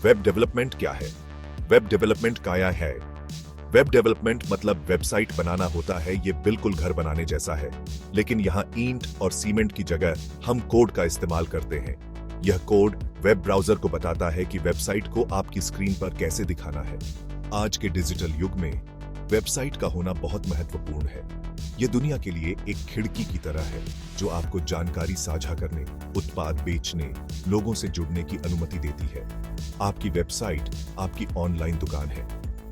Web development क्या है? Web development क्या है? वेब डेवलपमेंट मतलब वेबसाइट बनाना होता है। ये बिल्कुल घर बनाने जैसा है, लेकिन यहाँ ईंट और सीमेंट की जगह हम कोड का इस्तेमाल करते हैं। यह कोड वेब ब्राउजर को बताता है कि वेबसाइट को आपकी स्क्रीन पर कैसे दिखाना है। आज के डिजिटल युग में वेबसाइट का होना बहुत महत्वपूर्ण है। यह दुनिया के लिए एक खिड़की की तरह है जो आपको जानकारी साझा करने, उत्पाद बेचने, लोगों से जुड़ने की अनुमति देती है। आपकी वेबसाइट आपकी ऑनलाइन दुकान है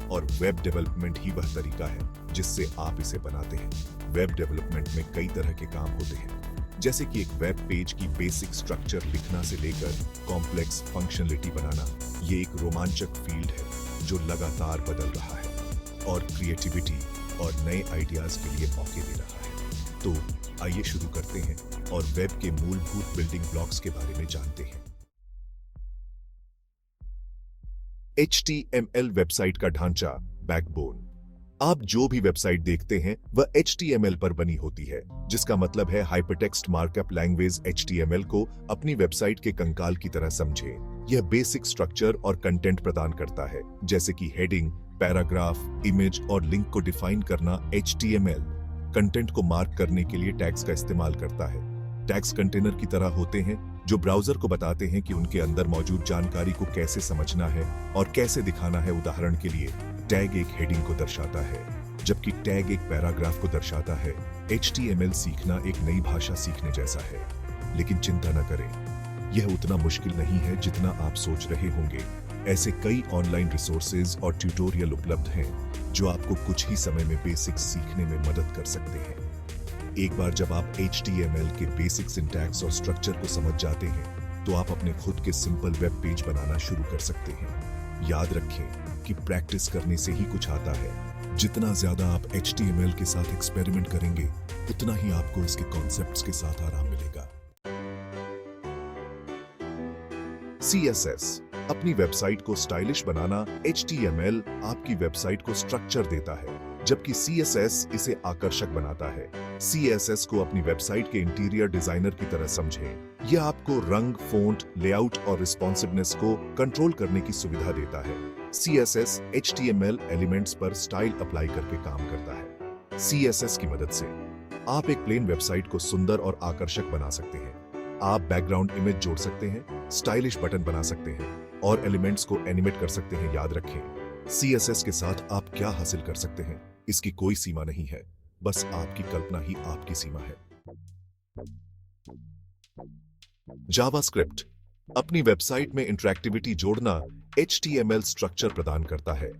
और वेब डेवलपमेंट ही वह तरीका है जिससे आप इसे बनाते हैं। वेब डेवलपमेंट में कई तरह के काम होते हैं, जैसे कि एक वेब पेज की बेसिक स्ट्रक्चर लिखना से लेकर कॉम्प्लेक्स फंक्शनलिटी बनाना। ये एक रोमांचक फील्ड है जो लगातार बदल रहा है और क्रिएटिविटी और नए आइडियाज के लिए मौके दे रहा है। तो आइए शुरू करते हैं और वेब के मूलभूत बिल्डिंग ब्लॉक्स के बारे में जानते हैं। HTML वेबसाइट का ढांचा, बैकबोन। आप जो भी वेबसाइट देखते हैं वह HTML पर बनी होती है, जिसका मतलब है हाइपरटेक्स्ट मार्कअप लैंग्वेज। HTML को अपनी वेबसाइट के कंकाल की तरह समझें। यह बेसिक स्ट्रक्चर और कंटेंट प्रदान करता है, जैसे कि हेडिंग, पैराग्राफ, इमेज और लिंक को डिफाइन करना। HTML कंटेंट को मार्क करने के लिए टैग्स का इस्तेमाल करता है। टैग्स कंटेनर की तरह होते हैं जो ब्राउजर को बताते हैं कि उनके अंदर मौजूद जानकारी को कैसे समझना है और कैसे दिखाना है। उदाहरण के लिए, टैग एक हेडिंग को दर्शाता है, जबकि टैग एक पैराग्राफ को दर्शाता है। HTML सीखना एक नई भाषा सीखने जैसा है, लेकिन चिंता न करें, यह उतना मुश्किल नहीं है जितना आप सोच रहे होंगे। ऐसे कई ऑनलाइन रिसोर्सेज और ट्यूटोरियल उपलब्ध हैं जो आपको कुछ ही समय में बेसिक्स सीखने में मदद कर सकते हैं। एक बार जब आप HTML के बेसिक सिंटैक्स और स्ट्रक्चर को समझ जाते हैं, तो आप अपने खुद के सिंपल वेब पेज बनाना शुरू कर सकते हैं। याद रखें कि प्रैक्टिस करने से ही कुछ आता है। जितना ज्यादा आप HTML के साथ एक्सपेरिमेंट करेंगे, उतना ही आपको इसके कॉन्सेप्ट्स के साथ आराम मिलेगा। CSS अपनी वेबसाइट को स्टाइलिश बनाना। HTML आपकी वेबसाइट को स्ट्रक्चर देता है, जबकि CSS इसे आकर्षक बनाता है। CSS को अपनी वेबसाइट के इंटीरियर डिजाइनर की तरह समझें। यह आपको रंग, फोंट, लेआउट और रिस्पॉन्सिवनेस को कंट्रोल करने की सुविधा देता है। CSS HTML एलिमेंट्स पर स्टाइल अप्लाई करके काम करता है। CSS की मदद से आप एक प्लेन वेबसाइट को सुंदर और आकर्षक बना सकते हैं। आप बैकग्राउंड इमेज जोड़ सकते हैं, स्टाइलिश बटन बना सकते हैं और एलिमेंट्स को एनिमेट कर सकते हैं। याद रखें, CSS के साथ आप क्या हासिल कर सकते हैं, इसकी कोई सीमा नहीं है, बस आपकी कल्पना ही आपकी सीमा है। जावास्क्रिप्ट अपनी वेबसाइट में इंटरैक्टिविटी जोड़ना। HTML स्ट्रक्चर प्रदान करता है,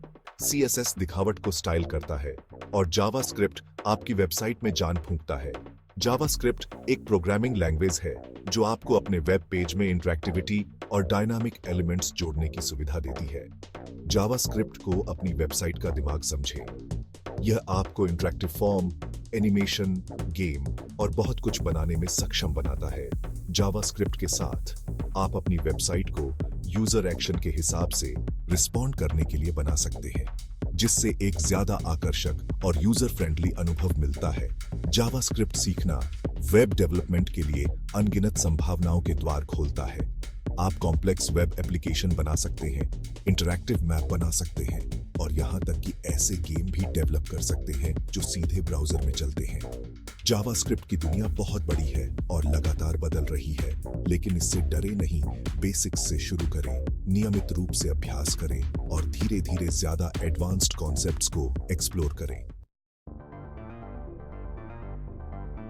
CSS दिखावट को स्टाइल करता है और जावास्क्रिप्ट आपकी वेबसाइट में जान फूंकता है। जावास्क्रिप्ट एक प्रोग्रामिंग लैंग्वेज है जो आपको अपने वेब पेज में इंटरैक्टिविटी और डायनामिक एलिमेंट्स जोड़ने की सुविधा देती है। जावास्क्रिप्ट को अपनी वेबसाइट का दिमाग समझें। यह आपको इंटरैक्टिव फॉर्म, एनिमेशन, गेम और बहुत कुछ बनाने में सक्षम बनाता है। जावास्क्रिप्ट के साथ आप अपनी वेबसाइट को यूजर एक्शन के हिसाब से रिस्पॉन्ड करने के लिए बना सकते हैं, जिससे एक ज्यादा आकर्षक और यूजर फ्रेंडली अनुभव मिलता है। जावास्क्रिप्ट सीखना वेब डेवलपमेंट के लिए अनगिनत संभावनाओं के द्वार खोलता है। आप कॉम्प्लेक्स वेब एप्लीकेशन बना सकते हैं, इंटरैक्टिव मैप बना सकते हैं और यहां तक कि ऐसे गेम भी डेवलप कर सकते हैं जो सीधे ब्राउजर में चलते हैं। जावास्क्रिप्ट की दुनिया बहुत बड़ी है और लगातार बदल रही है, लेकिन इससे डरे नहीं। बेसिक्स से शुरू करें, नियमित रूप से अभ्यास करें और धीरे धीरे ज्यादा एडवांस्ड कॉन्सेप्ट्स को एक्सप्लोर करें।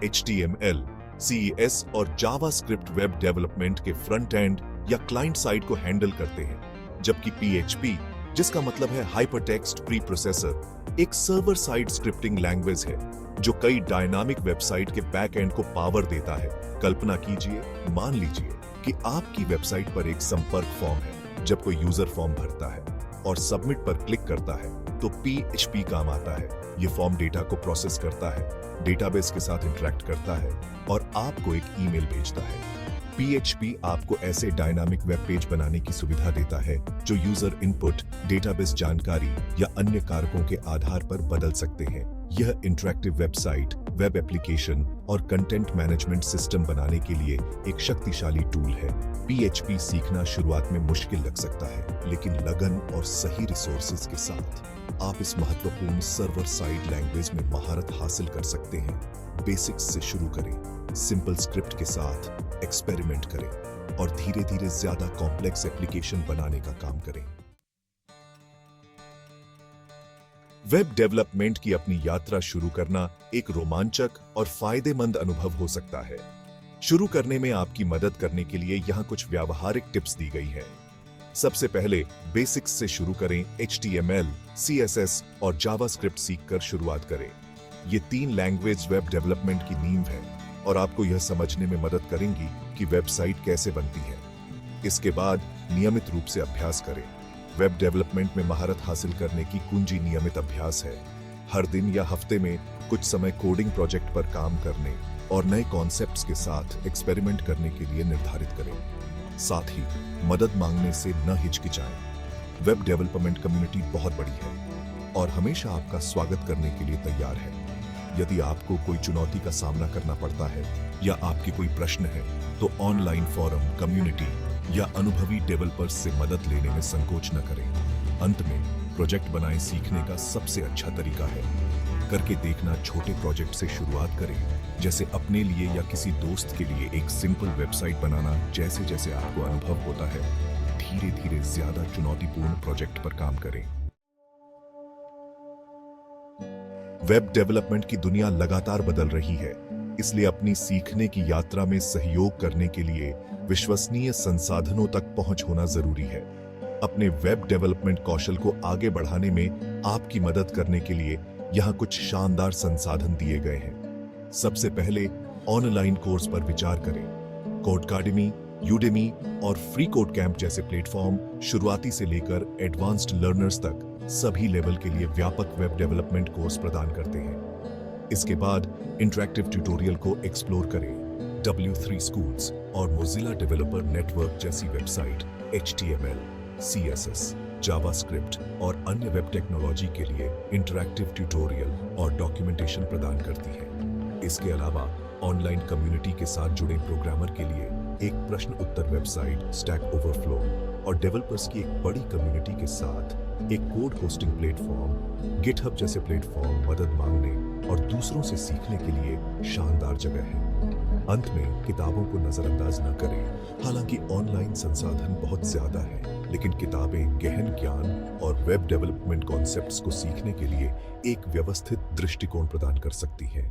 HTML, CSS और जावास्क्रिप्ट वेब डेवलपमेंट के फ्रंट एंड या क्लाइंट साइड को हैंडल करते हैं, जबकि PHP, जिसका मतलब है हाइपरटेक्स्ट प्री प्रोसेसर, एक सर्वर साइड स्क्रिप्टिंग लैंग्वेज है जो कई डायनामिक वेबसाइट के बैक एंड को पावर देता है। कल्पना कीजिए, मान लीजिए कि आपकी वेबसाइट पर एक संपर्क फॉर्म है। जब कोई यूजर फॉर्म भरता है और सबमिट पर क्लिक करता है, तो PHP काम आता है। यह फॉर्म डेटा को प्रोसेस करता है, डेटाबेस के साथ इंटरैक्ट करता है और आपको एक ईमेल भेजता है। PHP आपको ऐसे डायनामिक वेब पेज बनाने की सुविधा देता है जो यूजर इनपुट, डेटाबेस जानकारी या अन्य कारकों के आधार पर बदल सकते हैं। यह इंटरैक्टिव वेबसाइट, वेब एप्लीकेशन और कंटेंट मैनेजमेंट सिस्टम बनाने के लिए एक शक्तिशाली टूल है। PHP सीखना शुरुआत में मुश्किल लग सकता है, लेकिन लगन और सही रिसोर्सेज के साथ आप इस महत्वपूर्ण सर्वर साइड लैंग्वेज में महारत हासिल कर सकते हैं। बेसिक्स से शुरू करें, सिंपल स्क्रिप्ट के साथ एक्सपेरिमेंट करें और धीरे धीरे ज्यादा कॉम्प्लेक्स एप्लीकेशन बनाने का काम करें। वेब डेवलपमेंट की अपनी यात्रा शुरू करना एक रोमांचक और फायदेमंद अनुभव हो सकता है। शुरू करने में आपकी मदद करने के लिए यहां कुछ व्यावहारिक टिप्स दी गई है। सबसे पहले बेसिक्स से शुरू करें। HTML, CSS और जावास्क्रिप्ट सीखकर शुरुआत करें। ये 3 लैंग्वेज वेब डेवलपमेंट की नींव है और आपको यह समझने में मदद करेंगी कि वेबसाइट कैसे बनती है। इसके बाद नियमित रूप से अभ्यास करें। वेब डेवलपमेंट में महारत हासिल करने की कुंजी नियमित अभ्यास है। हर दिन या हफ्ते में कुछ समय कोडिंग प्रोजेक्ट पर काम करने और नए कॉन्सेप्ट्स के साथ एक्सपेरिमेंट करने के लिए निर्धारित करें। साथ ही मदद मांगने से न हिचकिचाएं। वेब डेवलपमेंट कम्युनिटी बहुत बड़ी है और हमेशा आपका स्वागत करने के लिए तैयार है। यदि आपको कोई चुनौती का सामना करना पड़ता है या आपके कोई प्रश्न है, तो ऑनलाइन फोरम, कम्युनिटी या अनुभवी डेवलपर्स से मदद लेने में संकोच न करें। अंत में प्रोजेक्ट बनाएं सीखने का सबसे अच्छा तरीका है। करके देखना। छोटे प्रोजेक्ट से शुरुआत करें, जैसे अपने लिए या किसी दोस्त के लिए एक सिंपल वेबसाइट बनाना। जैसे जैसे आपको अनुभव होता है, धीरे धीरे ज्यादा चुनौतीपूर्ण प्रोजेक्ट पर काम करें। वेब डेवलपमेंट की दुनिया लगातार बदल रही है, इसलिए अपनी सीखने की यात्रा में सहयोग करने के लिए विश्वसनीय संसाधनों तक पहुंच होना जरूरी है। अपने वेब डेवलपमेंट कौशल को आगे बढ़ाने में आपकी मदद करने के लिए यहाँ कुछ शानदार संसाधन दिए गए हैं। सबसे पहले ऑनलाइन कोर्स पर विचार करें। कोडकाडेमी, यूडेमी और फ्री कोड कैंप जैसे प्लेटफॉर्म शुरुआती से लेकर एडवांस्ड लर्नर्स तक सभी लेवल के लिए व्यापक वेब डेवलपमेंट कोर्स प्रदान करते हैं। इसके बाद इंटरैक्टिव ट्यूटोरियल को एक्सप्लोर करें। W3 स्कूल्स और मोजिला डेवलपर नेटवर्क जैसी वेबसाइट HTML, CSS, जावास्क्रिप्ट और अन्य वेब टेक्नोलॉजी के लिए इंटरैक्टिव ट्यूटोरियल और डॉक्यूमेंटेशन प्रदान करती है। इसके अलावा ऑनलाइन कम्युनिटी के साथ जुड़े प्रोग्रामर के लिए एक प्रश्न उत्तर वेबसाइट, स्टैक ओवरफ्लो और डेवलपर्स की एक बड़ी कम्युनिटी के साथ एक कोड होस्टिंग प्लेटफॉर्म, गिटहब जैसे प्लेटफॉर्म मदद मांगने और दूसरों से सीखने के लिए शानदार जगह है। अंत में किताबों को नजरअंदाज न करें। हालांकि ऑनलाइन संसाधन बहुत ज्यादा है, लेकिन किताबें गहन ज्ञान और वेब डेवलपमेंट कॉन्सेप्ट्स को सीखने के लिए एक व्यवस्थित दृष्टिकोण प्रदान कर सकती हैं।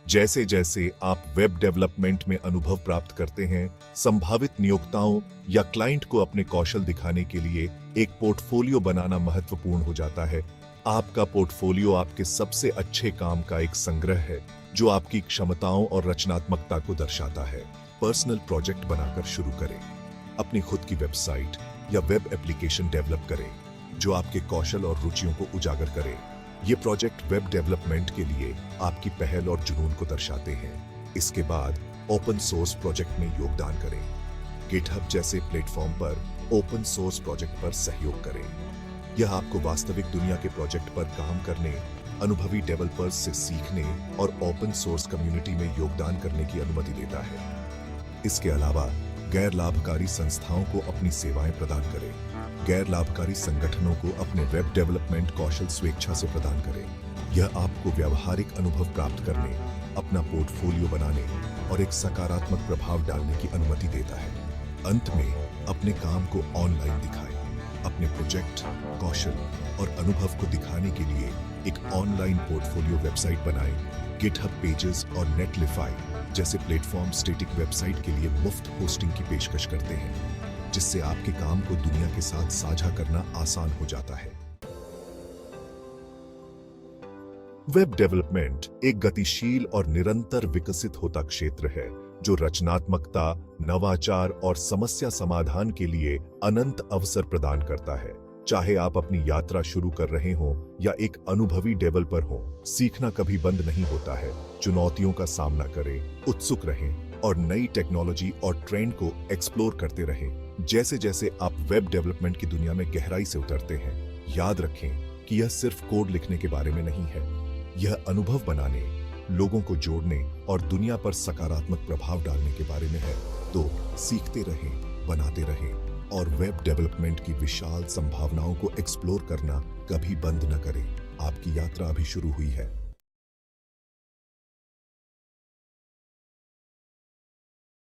जैसे जैसे आप वेब डेवलपमेंट में अनुभव प्राप्त करते हैं, संभावित नियोक्ताओं या क्लाइंट को अपने कौशल दिखाने के लिए एक पोर्टफोलियो बनाना महत्वपूर्ण हो जाता है। आपका पोर्टफोलियो आपके सबसे अच्छे काम का एक संग्रह है, जो आपकी क्षमताओं और रचनात्मकता को दर्शाता है। पर्सनल प्रोजेक्ट बनाकर शुरू करें। अपनी खुद की वेबसाइट या वेब एप्लीकेशन डेवलप करें, जो आपके कौशल और रुचियों को उजागर करे। ये प्रोजेक्ट वेब डेवलपमेंट के लिए आपकी पहल और जुनून को दर्शाते हैं। इसके बाद ओपन सोर्स प्रोजेक्ट में योगदान करें। गिटहब जैसे प्लेटफॉर्म पर ओपन सोर्स प्रोजेक्ट पर सहयोग करें। यह आपको वास्तविक दुनिया के प्रोजेक्ट पर काम करने, अनुभवी डेवलपर्स से सीखने और ओपन सोर्स कम्युनिटी में योगदान करने की अनुमति देता है। इसके अलावा गैर लाभकारी संस्थाओं को अपनी सेवाएं प्रदान करें। गैर लाभकारी संगठनों को अपने वेब डेवलपमेंट कौशल स्वेच्छा से प्रदान करें। यह आपको व्यावहारिक अनुभव प्राप्त करने, अपना पोर्टफोलियो बनाने और एक सकारात्मक प्रभाव डालने की अनुमति देता है। अंत में अपने काम को ऑनलाइन दिखाएं। अपने प्रोजेक्ट, कौशल और अनुभव को दिखाने के लिए एक ऑनलाइन पोर्टफोलियो वेबसाइट बनाएं। गिटहब पेजेस और नेटलिफाई जैसे प्लेटफॉर्म स्टैटिक वेबसाइट के लिए मुफ्त होस्टिंग की पेशकश करते हैं, जिससे आपके काम को दुनिया के साथ साझा करना आसान हो जाता है। वेब डेवलपमेंट एक गतिशील और निरंतर विकसित होता क्षेत्र है, जो रचनात्मकता, नवाचार और समस्या समाधान के लिए अनंत अवसर प्रदान करता है। चाहे आप अपनी यात्रा शुरू कर रहे हों या एक अनुभवी डेवलपर हों, सीखना कभी बंद नहीं होता है। चुनौतियों का सामना करें, उत्सुक रहें और नई टेक्नोलॉजी और ट्रेंड को एक्सप्लोर करते रहें। जैसे जैसे आप वेब डेवलपमेंट की दुनिया में गहराई से उतरते हैं, याद रखें कि यह सिर्फ कोड लिखने के बारे में नहीं है। यह अनुभव बनाने, लोगों को जोड़ने और दुनिया पर सकारात्मक प्रभाव डालने के बारे में है। तो सीखते रहें, बनाते रहें और वेब डेवलपमेंट की विशाल संभावनाओं को एक्सप्लोर करना कभी बंद न करें। आपकी यात्रा अभी शुरू हुई है।